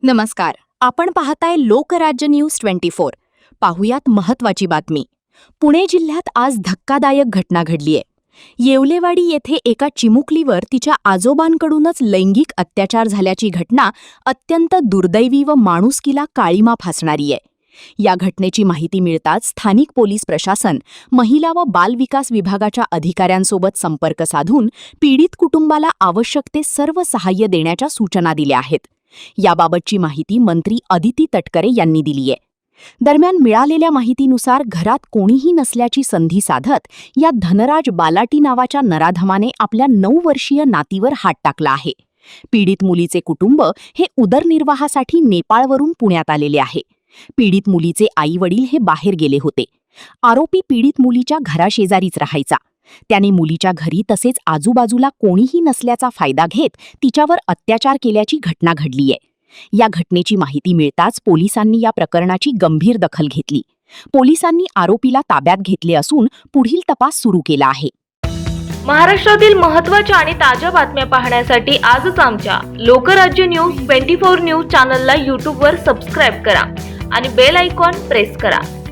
नमस्कार. आपण पाहताय लोकराज्य न्यूज 24. पाहुयात महत्त्वाची बातमी. पुणे जिल्ह्यात आज धक्कादायक घटना घडलीय. येवलेवाडी येथे एका चिमुकलीवर तिच्या आजोबांकडूनच लैंगिक अत्याचार झाल्याची घटना अत्यंत दुर्दैवी व माणुसकीला काळीमा फासणारी आहे. या घटनेची माहिती मिळताच स्थानिक पोलीस प्रशासन, महिला व बाल विकास विभागाच्या अधिकाऱ्यांसोबत संपर्क साधून पीडित कुटुंबाला आवश्यक ते सर्व सहाय्य देण्याच्या सूचना दिल्या आहेत. याबाबतची माहिती मंत्री अदिती तटकरे यांनी दिली आहे. दरम्यान मिळालेल्या माहितीनुसार घरात कोणीही नसल्याची संधी साधत या धनराज बालाटी नावाच्या नराधमाने आपल्या 9 वर्षीय नातीवर हात टाकला आहे. पीडित मुलीचे कुटुंब हे उदरनिर्वाहासाठी नेपाळवरून पुण्यात आलेले आहे. पीडित मुलीचे आई-वडील हे बाहेर गेले होते. आरोपी पीडित मुलीच्या घराशेजारीच राहायचा. त्याने मुलीच्या घरी तसेच आजूबाजूला कोणीही नसल्याचा फायदा घेत तिच्यावर अत्याचार केल्याची घटना घडलीय. या घटनेची माहिती मिळताच पोलिसांनी या प्रकरणाची गंभीर दखल घेतली. पोलिसांनी आरोपीला ताब्यात घेतले असून पुढील तपास सुरू केला आहे. महाराष्ट्रातील महत्त्वाच्या आणि ताज्या बातम्या पाहण्यासाठी आजच आमच्या लोकराज्य न्यूज 24 न्यूज चॅनलला YouTube वर सबस्क्राईब करा आणि बेल आयकॉन प्रेस करा.